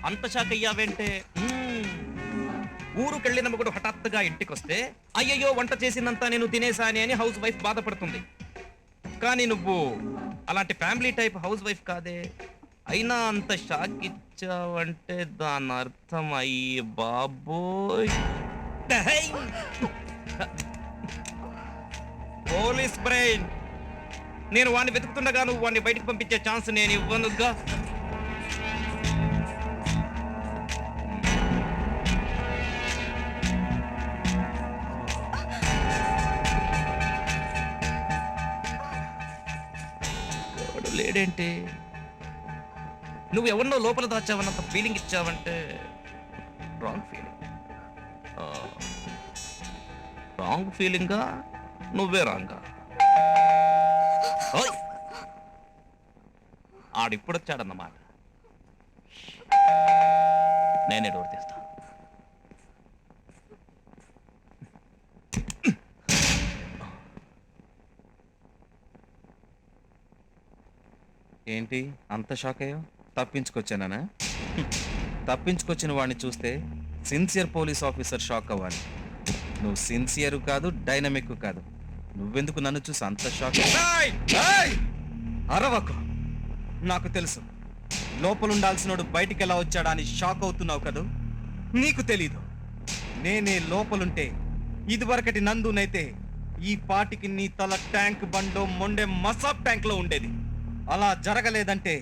అంత షాక్ అయ్యావేంటే? ఊరుకెళ్ళిన మగుడు హఠాత్తుగా ఇంటికొస్తే అయ్యయ్యో వంట చేసిందంతా నేను తినేసాని అని హౌస్ వైఫ్ బాధపడుతుంది. కానీ నువ్వు అలాంటి ఫ్యామిలీ టైప్ హౌస్ వైఫ్ కాదే. అయినా అంత షాక్ ఇచ్చావంటే దాని అర్థం అయ్యి బాబోయ్ పోలీస్ బ్రెయిన్. నేను వాడిని వెతుకుతుండగా నువ్వు వాడిని బయటకు పంపించే ఛాన్స్ నేను ఇవ్వనుగా. లేడేంటి? నువ్వు ఎవరినో లోపల దాచావన్నంత ఫీలింగ్ ఇచ్చావంటే రాంగ్ ఫీలింగ్. రాంగ్ ఫీలింగా? నువ్వే రాంగా? ఆడిప్పుడొచ్చాడన్నమాట. నేనే డోర్ తీస్తా. ఏంటి అంత షాక్ అయ్యో? తప్పించుకొచ్చానా? తప్పించుకొచ్చిన వాడిని చూస్తే సిన్సియర్ పోలీస్ ఆఫీసర్ షాక్ అవ్వాలి. నువ్వు సిన్సియర్ కాదు, డైనమిక్ కాదు. నువ్వెందుకు నన్ను చూసి అంత షాక్? అరవకు. నాకు తెలుసు లోపలుండాల్సినోడు బయటికి ఎలా వచ్చాడా అని షాక్ అవుతున్నావు కదూ. నీకు తెలీదు నేనే లోపలుంటే ఇదివరకటి నందునైతే ఈ పాటికి నీ తల ట్యాంక్ బండో మొండే మసాబ్ ట్యాంక్ లో ఉండేది. అలా జరగలేదంటే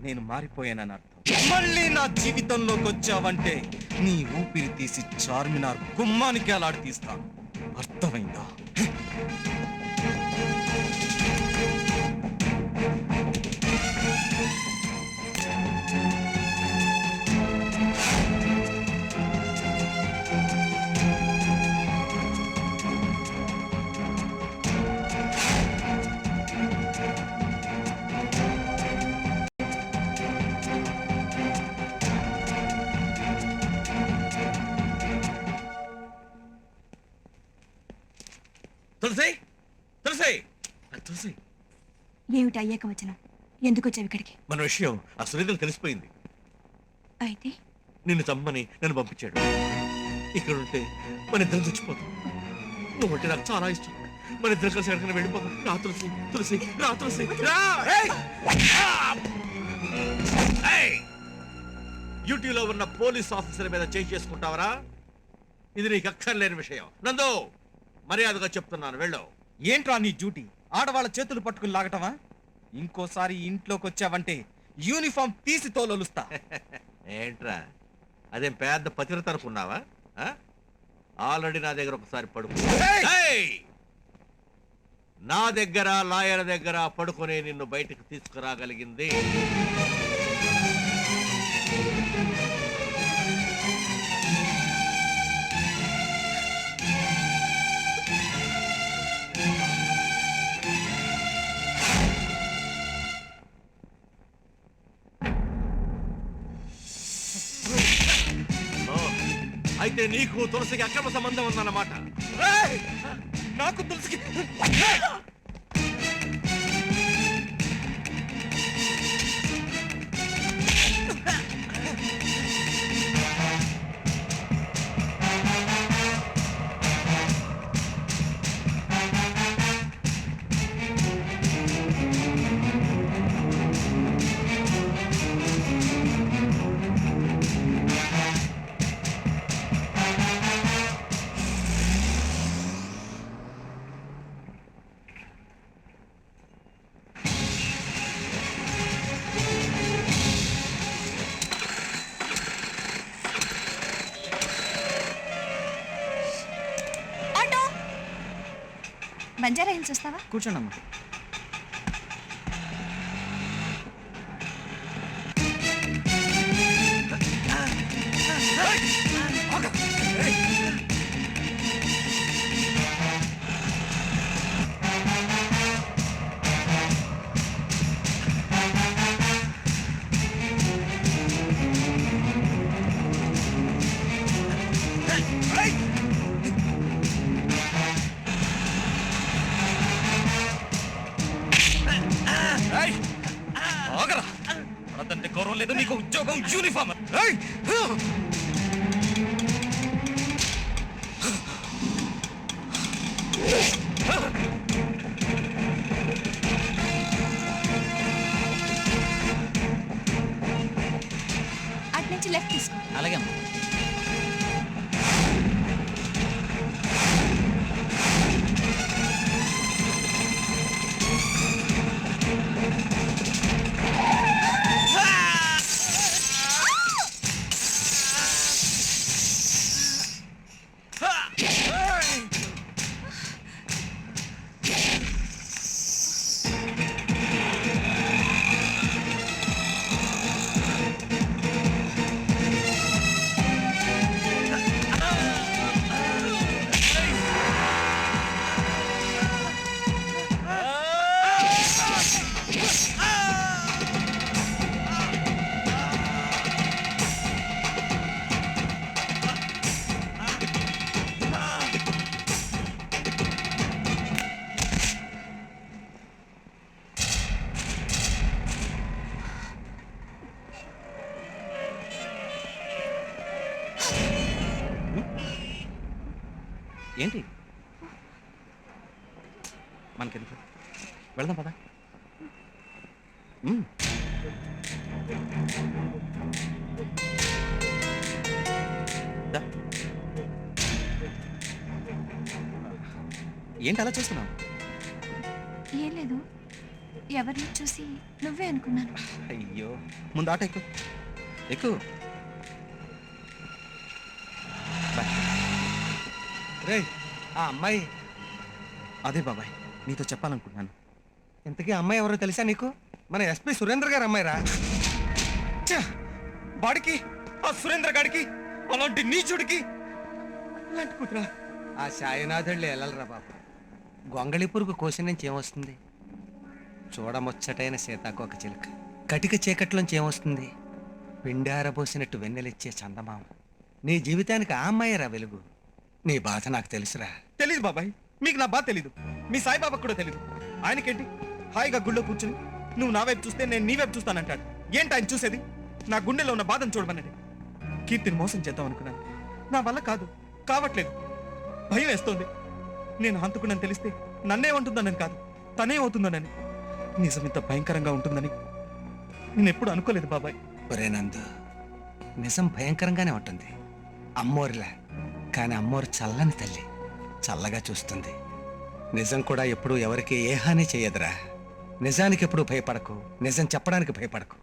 నేను మారిపోయానని అర్థం. మళ్ళీ నా జీవితంలోకి వచ్చావంటే నీ ఊపిరి తీసి చార్మినార్ గుమ్మానికి అలాడి తీస్తాను. అర్థమైందా? తులసి, తులసి, తులసి. ఏమిటి అయ్యాక వచ్చిన? ఎందుకు వచ్చావు ఇక్కడికి? మన విషయం ఆ సునీతకు తెలిసిపోయింది. అయితే నిన్ను చమ్మని నన్ను పంపించాడు. ఇక్కడ ఉంటే మన ఇద్దరు చచ్చిపోతాం. నువ్వు అంటే నాకు చాలా ఇష్టం. మన ఇద్దరు కలిసి ఎక్కడికైనా వెళ్ళిపోతాం. రా తులసి, తులసి, రా తులసి, రా. డ్యూటీలో ఉన్న పోలీస్ ఆఫీసర్ మీద చేయి చేసుకుంటావరా? ఇది నీకు అక్కర్లేని విషయం. నందు, మర్యాదగా చెప్తున్నాను, వెళ్ళు. ఏంట్రా నీ డ్యూటీ? ఆడవాళ్ళ చేతులు పట్టుకుని లాగటమా? ఇంకోసారి ఇంట్లోకి వచ్చావంటే యూనిఫామ్ తీసి తోలొలుస్తా. ఏంట్రా అదేం పెద్ద పతివ్రత అనుకున్నావా? ఆల్రెడీ నా దగ్గర ఒకసారి పడుకో. నా దగ్గర లాయర్ దగ్గర పడుకునే నిన్ను బయటకు తీసుకురాగలిగింది అయితే నీకు తులసికి అక్రమ సంబంధం ఉందన్నమాట. నాకు తులసికి బంజారా హిల్స్ వస్తావా? కూర్చోండమ్మా. సంస్కారం లేదు, నీకు ఉద్యోగం యూనిఫామ్. అటు నుంచి లెఫ్ట్ తీసుకో. అలాగే అమ్మా. ఏంటి మనకెందుకు, వెళ్దాం పదా. ఏంటి అలా చూస్తున్నావు? ఏం లేదు, ఎవరిని చూసి నువ్వే అనుకున్నాను. అయ్యో, ముందు ఆట ఎక్కు ఎక్కు. రే, ఆ అమ్మాయి అదే బాబాయ్, నీతో చెప్పాలనుకుంటున్నాను. ఇంతకీ అమ్మాయి ఎవరో తెలుసా నీకు? మన ఎస్పీ సురేంద్ర గారు అమ్మాయి రా. వాడికి, ఆ సురేంద్ర గాడికి, అలాంటి నీచుడికి అలాంటి కూతురా? ఆ సాయినాథుళ్ళు వెళ్ళరా బాబు. గొంగళి పురుగు కోసిన నుంచి ఏమొస్తుంది? చూడముచ్చటైన సీతాకోక చిలుక. కటిక చీకట్లోంచి ఏమొస్తుంది? పిండి ఆరబోసినట్టు వెన్నెలిచ్చే చందమామ. నీ జీవితానికి ఆ అమ్మాయి రా వెలుగు. నీ బాధ నాకు తెలుసురా. తెలీదు బాబాయ్, మీకు నా బాధ తెలీదు. మీ సాయిబాబా కూడా తెలీదు. ఆయనకేంటి, హాయిగా గుళ్ళో కూర్చుని నువ్వు నా వైపు చూస్తే నేను నీ వైపు చూస్తానంటాడు. ఏంటి ఆయన చూసేది? నా గుండెలో ఉన్న బాధను చూడమనండి. కీర్తిని మోసం చేద్దాం అనుకున్నాను, నా వల్ల కాదు, కావట్లేదు. భయం వేస్తోంది. నేను హంతకుడని తెలిస్తే నన్నేమంటుందనని కాదు, తనేమవుతుందోనని. నిజం ఇంత భయంకరంగా ఉంటుందని నేను ఎప్పుడు అనుకోలేదు బాబాయ్. ఒరే నందు, నిజం భయంకరంగానే ఉంటుంది అమ్మోరిలా. కానీ అమ్మోరు చల్లని తల్లి, చల్లగా చూస్తుంది. నిజం కూడా ఎప్పుడూ ఎవరికి ఏ హాని చేయదురా. నిజానికి ఎప్పుడు భయపడకు, నిజం చెప్పడానికి భయపడకు.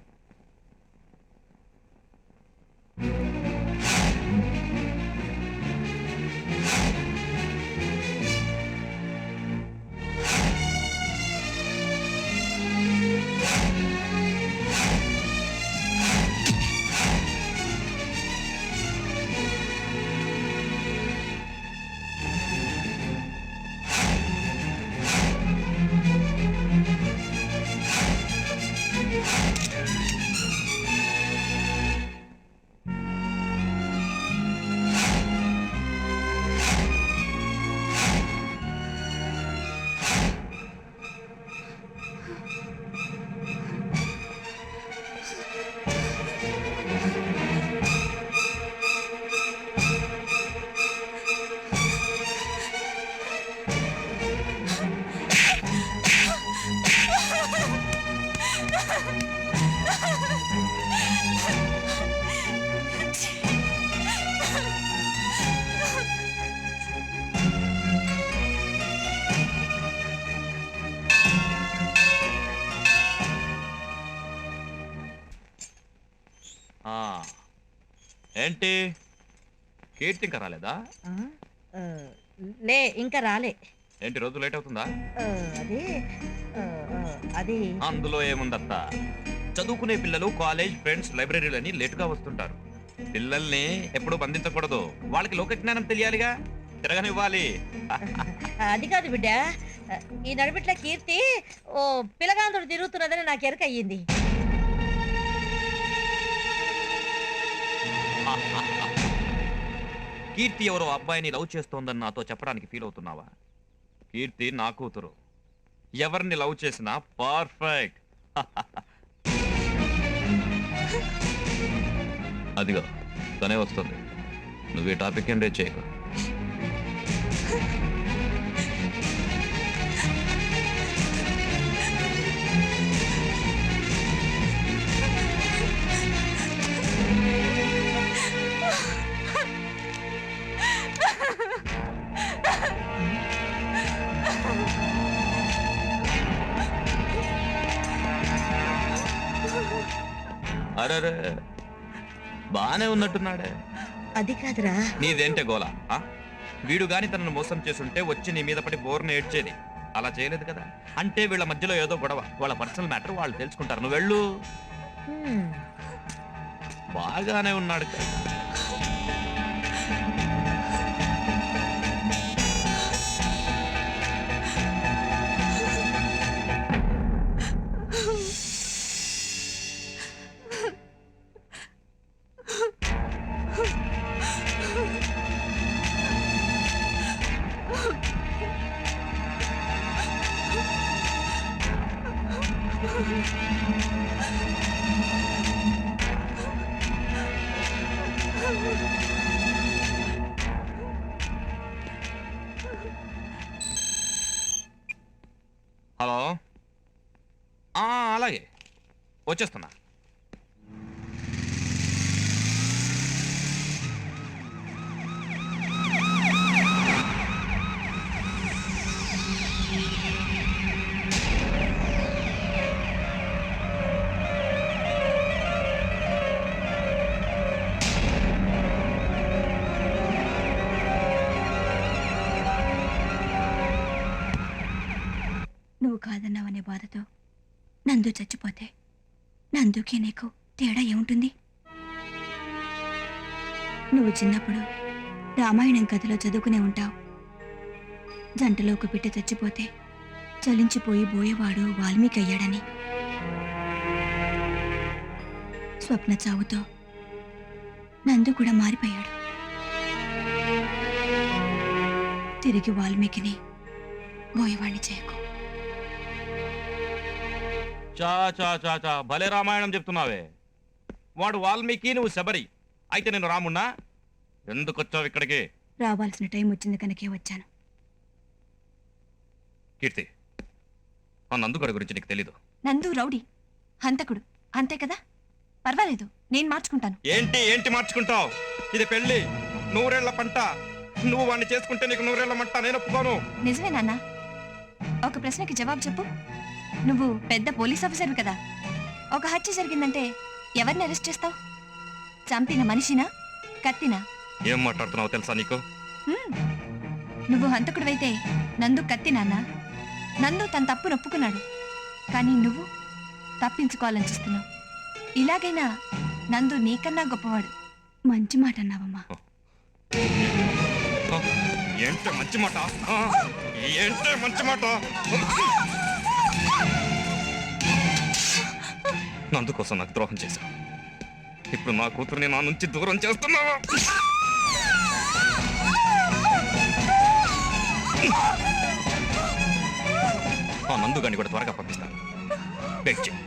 ఏంటి కీర్తి ఇంకా రాలేదా? లే, ఇంకా రాలే. ఏంటి రోజు లేట్ అవుతుందా? అది అది అందులో ఏముందత్తా, చదువుకునే పిల్లలు కాలేజ్ ఫ్రెండ్స్ లైబ్రరీలని లేటుగా వస్తుంటారు. పిల్లల్ని ఎప్పుడు బంధించకూడదు, వాళ్ళకి లోక జ్ఞానం తెలియాలిగా, తిరగనివ్వాలి. అది కాదు బిడ్డ, ఈ నడిపిట్ల కీర్తి ఓ పిల్లగాంధుడు తిరుగుతున్నదని నాకు ఎరక అయ్యింది. కీర్తి ఎవరో అబ్బాయిని లవ్ చేస్తోందని నాతో చెప్పడానికి ఫీల్ అవుతున్నావా? కీర్తి నా కూతురు, ఎవరిని లవ్ చేసినా పర్ఫెక్ట్. అదిగో తనే వస్తుంది. నువ్వు ఈ టాపిక్ ఏం రేట్ చేయకు. అరే బానే ఉన్నట్టున్నాడే. అది కాదురా. నీదేంటే గోలా? వీడు గాని తనను మోసం చేసుంటే వచ్చి నీ మీద పడి బోర్న ఏడ్చేది. అలా చేయలేదు కదా. అంటే వీళ్ళ మధ్యలో ఏదో గొడవ, వాళ్ళ పర్సనల్ మ్యాటర్ వాళ్ళు తెలుసుకుంటారు. నువ్వు వెళ్ళు. హ్మ్. బాగానే ఉన్నాడు కదా. హలో, అలాగే వచ్చేస్తున్నా. నువ్వు కాదన్నావనే బాధతో నందు చచ్చిపోతే నందుకి నీకు తేడా ఏముంటుంది? నువ్వు చిన్నప్పుడు రామాయణం కథలో చదువుకునే ఉంటావు. జంటలో ఒక బిడ్డ చచ్చిపోతే చలించిపోయి బోయేవాడు వాల్మీకి అయ్యాడని. స్వప్న చావుతో నందు కూడా మారిపోయాడు. తిరిగి వాల్మీకిని బోయేవాణ్ణి చేయకు. చా చా చా చా భలే రామాయణం చెప్తున్నావే. వాడు వాల్మీకి, నువ్వు శబరి. అయితే నేను రామున్నా. ఎందుకు వచ్చావు ఇక్కడికి? రావాల్సిన టైం వచ్చింది కనుకే వచ్చాను. కీర్తి, ఆ నందుగడ గురించి నీకు తెలీదు. నందు రౌడీ, హంతకుడు, అంతే కదా? పర్వాలేదు, నేను మార్చుకుంటాను. ఏంటి ఏంటి మార్చుకుంటావు? ఇది పెళ్లి, నూరేళ్ల పంట. నువ్వు వాడిని చేసుకుంటే నీకు నూరేళ్ల మంట. నేను ఒప్పుకోను. నిజమే నాన్న. ఒక ప్రశ్నకి జవాబు చెప్పు. నువ్వు పెద్ద పోలీస్ ఆఫీసర్వి కదా. ఒక హత్య జరిగిందంటే ఎవరిని అరెస్ట్ చేస్తావు? చంపిన మనిషినా, కత్తినా? ఏం మాట్లాడుతున్నావు తెలుసా నీకు? నువ్వు హంతకుడివైతే నందు కత్తి నాన్న. నందు తన తప్పును ఒప్పుకున్నాడు, కానీ నువ్వు తప్పించుకోవాలని చూస్తున్నావు. ఇలాగైనా నందు నీకన్నా గొప్పవాడు. మంచి మాట అన్నావమ్మా. ఏంటే మంచి మాట? ఏంటే మంచి మాట? నందు కోసం నాకు ద్రోహం చేశావు. ఇప్పుడు నా కూతురుని నా నుంచి దూరం చేస్తున్నావా? ఆ నందు గాని కూడా త్వరగా పంపిస్తాను. వెయిట్ చెయ్.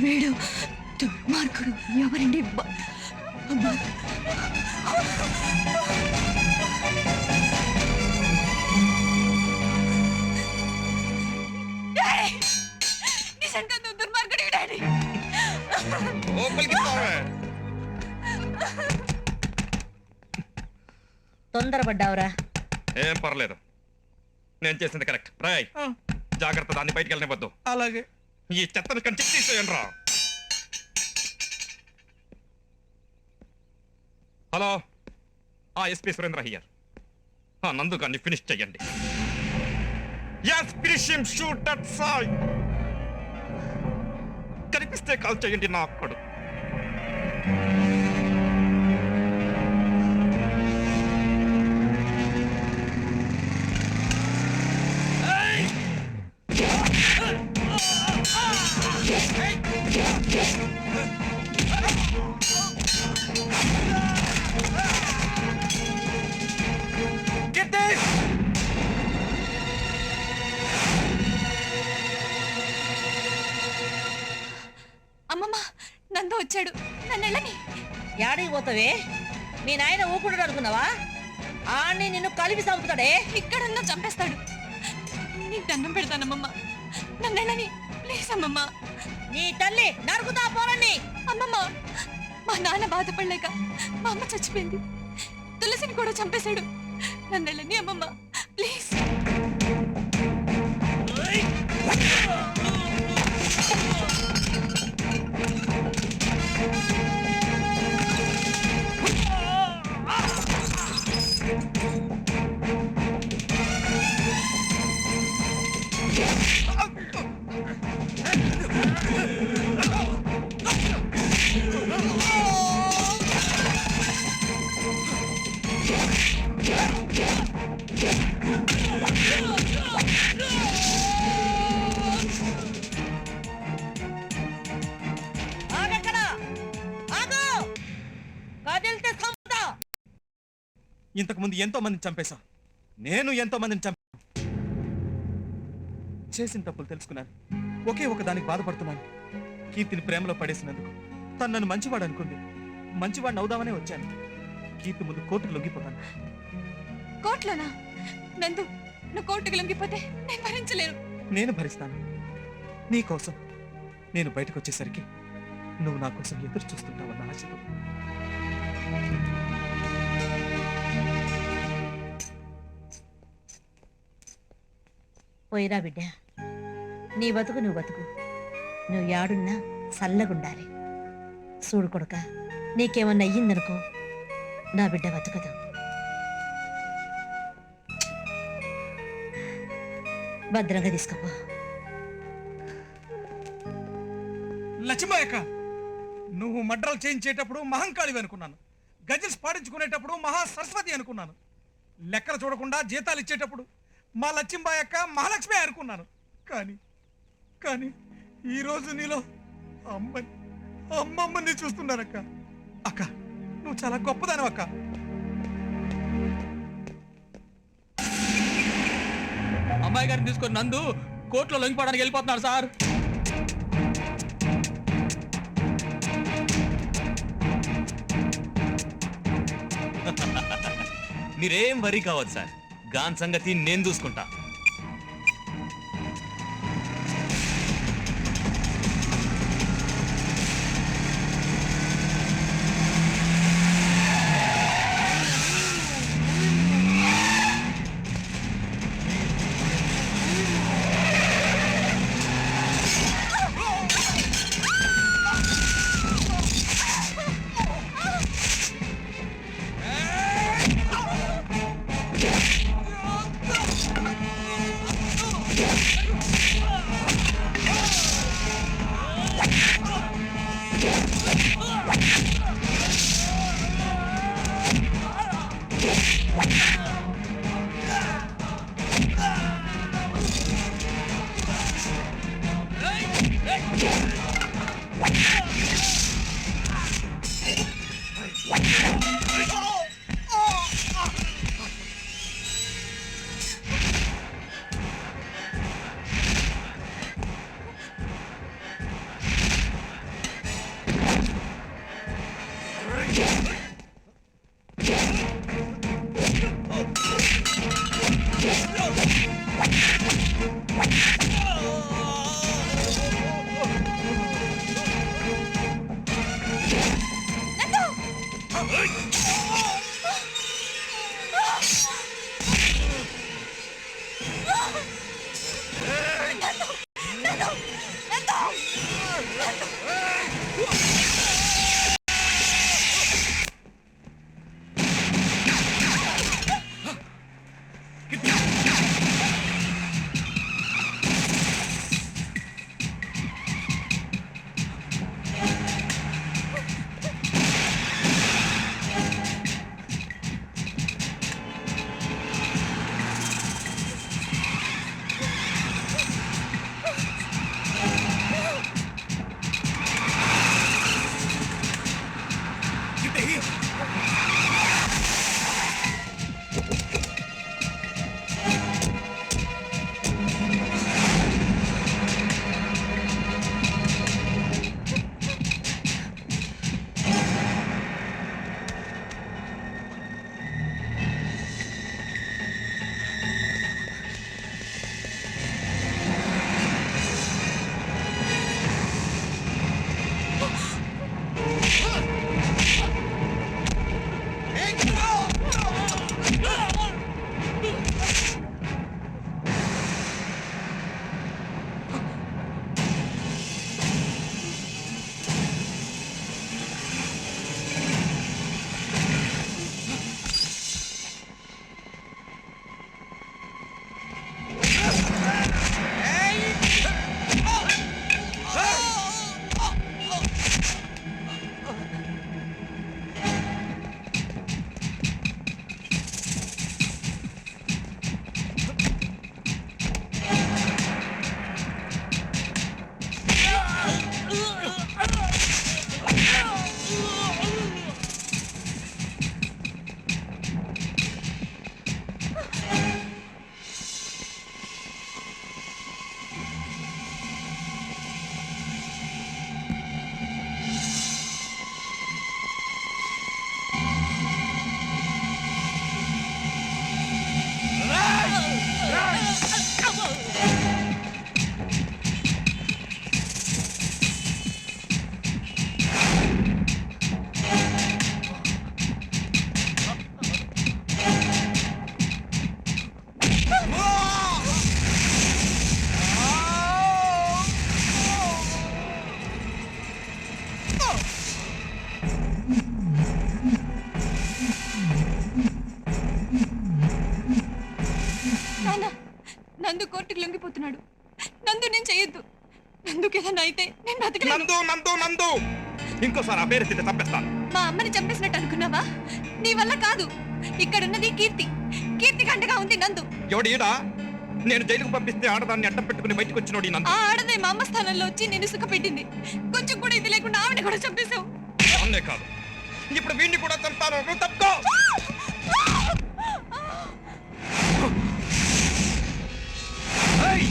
వీడు దుర్మార్గుడు. ఎవరండి? నిజంగా నువ్వు దుర్మార్గుడు డాడీ. లోపలికి పోవే. తొందరపడ్డావురా. ఏం పర్లేదు, నేను చేసింది కరెక్ట్. రాయ్, జాగ్రత్త, దాన్ని బయటికి వెళ్ళనివ్వద్దు. అలాగే. ఈ చెత్తను కంచి తీసేయండి రా. Hello, SP Surendra here. నందు గారిని ఫినిష్ చెయ్యండి. Yes, finish him, shoot that side. కనిపిస్తే కాల్ చేయండి నా అక్కడు. Get this! వచ్చాడు, నన్ను వెళ్ళని. యాడికి పోతావే? మీ నాయన ఊకుంటాడు అనుకున్నావా? ఆడిని నిన్ను కలిపి చంపుతాడే. ఇక్కడన్నా చంపేస్తాడు. నీకు దండం పెడతానమ్మమ్మ, నన్ను వెళ్ళని ప్లీజ్ అమ్మమ్మ. నీ తల్లి నరుకుతా పోరండి. అమ్మమ్మ, మా నాన్న బాధపడలేక మా అమ్మ చచ్చిపోయింది, తులసిని కూడా చంపేశాడు. నన్ను వెళ్ళని అమ్మమ్మ ప్లీజ్. ఆగక్కడ, ఆగు. కదిలితే చంపుతా. ఇంతకు ముందు ఎంతో మందిని చంపేశావు, నేను ఎంతో మందిని చంపాను. చేసిన తప్పులు తెలుసుకున్నాను, ఒకే ఒక దానికి బాధపడుతున్నాను. కీర్తిని ప్రేమలో పడేసినందుకు తను నన్ను మంచివాడు అనుకుంది. మంచివాడిని అవుదామనే వచ్చాను. కీర్తి ముందు కోర్టుకు లొంగిపోతాను. కోర్టులోనా? నందు, నువ్వు కోర్టుకు లొంగిపోతే నేను భరించలేను. నేను భరిస్తాను. నీ కోసం నేను బయటకు వచ్చేసరికి నువ్వు నా కోసం ఎదురు చూస్తుంటావన్న ఆశతో. పోయిరా బిడ్డ, నీ బతుకు నువ్వు బతుకు. నువ్వు యాడున్నా చల్లగుండాలి. చూడు కొడుక, నీకేమన్నా అయ్యిందనుకో నా బిడ్డ బతుకదు. భద్రంగా తీసుకుపో. లక్ష్మయ్యక్క, నువ్వు మడ్రలు చేయించేటప్పుడు మహంకాళివి అనుకున్నాను. గజిల్స్ పాడించుకునేటప్పుడు మహా సరస్వతి అనుకున్నాను. లెక్కలు చూడకుండా జీతాలు ఇచ్చేటప్పుడు మా లక్ష్మీబాయి అక్క మహాలక్ష్మి అనుకున్నాను. కానీ కానీ ఈరోజు నీలో అమ్మమ్మని చూస్తున్నానక్క. అక్క, నువ్వు చాలా గొప్పదానవు అక్క. అమ్మాయి గారిని తీసుకొని నందు కోర్టులో లొంగిపోవడానికి వెళ్ళిపోతున్నాడు సార్. మీరేం వరీ కావద్దు సార్, గాన్ సంగతి నేను చూసుకుంటా. నందు కోర్టుకు లొంగిపోతున్నాడు. నందు నేను చేయొద్దు. నందుకి ఏదైనా అయితే నేను బతకలేను. నందు నందు నందు ఇంకోసారి ఆ పేరు తింటే తప్పేస్తాను. మా అమ్మని చంపేసినట్టు అనుకున్నావా? నీ వల్ల కాదు. ఇక్కడున్నది కీర్తి. కీర్తి గంటగా ఉంది నందు. ఎవడు ఈడా? నేను జైలుకు పంపిస్తే ఆడదాన్ని అడ్డం పెట్టుకుని బయటకు వచ్చినోడు ఈ నందు. ఆ ఆడదే మా అమ్మ స్థానంలో వచ్చి నేను సుఖపెట్టింది. కొంచెం కూడా ఇది లేకుండా ఆవిడ కూడా చంపేశావు. అన్నే కాదు, ఇప్పుడు వీడిని కూడా చంపాను. నువ్వు తప్పుకో. ఏయ్!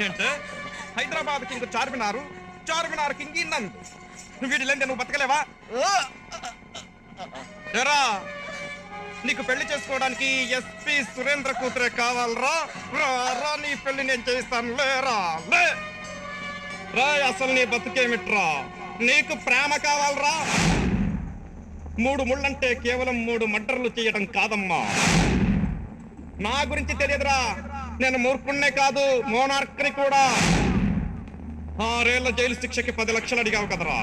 ఏంటే హైదరాబాద్ కింగ్ చార్మినారు, చార్మినార్ కింగ్ ఈ నందు. వీటి లేదే నువ్వు బతకలేవా? ఎరా, నీకు పెళ్లి చేసుకోవడానికి ఎస్పీ సురేంద్ర కూతురే కావాలరా? రా, నీ పెళ్లి నేను చేయిస్తాను. లేరా లే రా. అసలు నీ బతుకేమిట్రా? నీకు ప్రేమ కావాలరా? 3 ముళ్ళంటే కేవలం 3 మర్డర్లు చేయడం కాదమ్మా. నా గురించి తెలియదురా. నేను మూర్ఖుణ్ణే కాదు, మోనార్క్ని కూడా. 6 ఏళ్ల జైలు శిక్షకి 10 లక్షలు అడిగావు కదరా.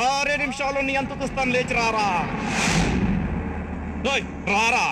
6 నిమిషాలు నీ అంత చూస్తాను. లేచి రారా. రారా.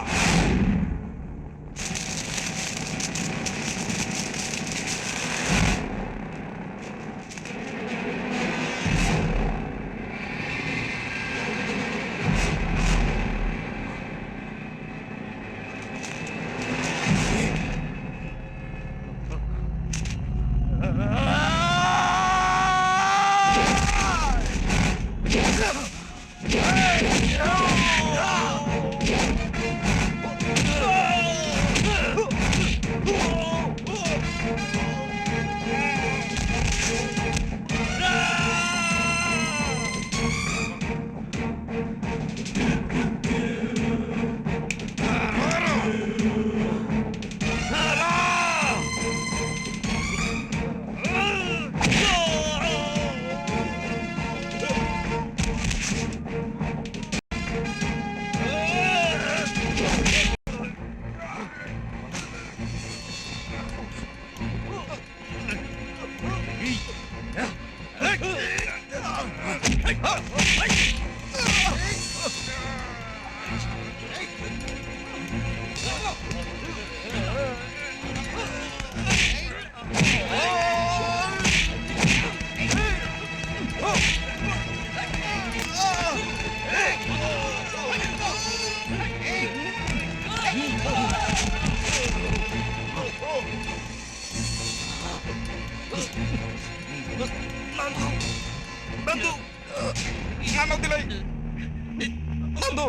నందు,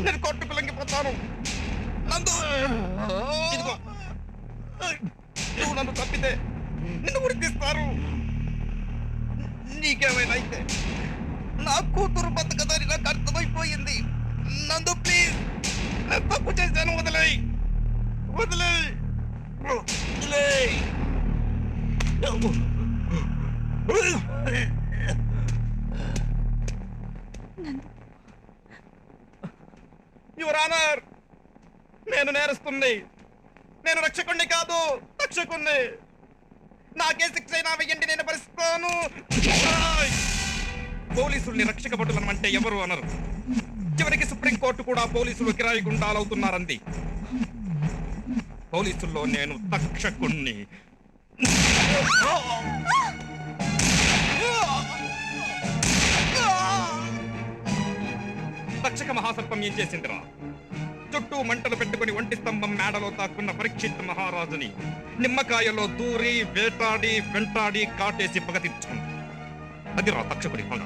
నేను కొట్టుకు లొంగిపోతాను. నందు, ఇదిగో, నువ్వు నన్ను తప్పితే నిన్ను ఉరికిస్తారు. నీకేమైనా అయితే నా కూతురు బతకదని నాకు అర్థమైపోయింది. నందు ప్లీజ్, నేను తప్పు చేశాను. వదిలేయ్, వదిలేయ్, వదిలేయ్. యువర్ ఆనర్, నేను నేరస్తుంది. నేను రక్షకుణ్ణి కాదు, రక్షకుణ్ణి. నాకే శిక్ష అయినా వెయ్యండి, నేను భరిస్తాను. పోలీసుల్ని రక్షక భటులనమంటే ఎవరు అనరు. చివరికి సుప్రీంకోర్టు కూడా పోలీసులు కిరాయి గుండాలవుతున్నారంది. పోలీసుల్లో నేను తక్షకుణ్ణి. తక్షక మహాసర్పం ఏం చేసిందిరా? చుట్టూ మంటలు పెట్టుకుని ఒంటి స్తంభం మేడలో తాక్కున్న పరీక్షిత్ మహారాజుని నిమ్మకాయలో దూరి వేటాడి వెంటాడి కాటేసి పగ తీర్చుకుంది. అదిరా తక్షకుడి పగ.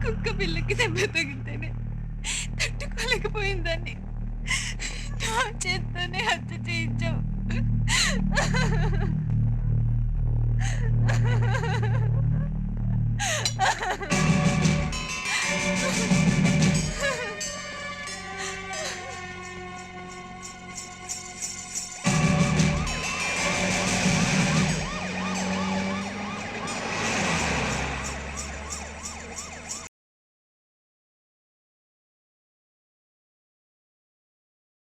కుక్క పిల్లకి దెబ్బ తగిలితేనే తట్టుకోలేకపోయిందాన్ని నా చేత్తోనే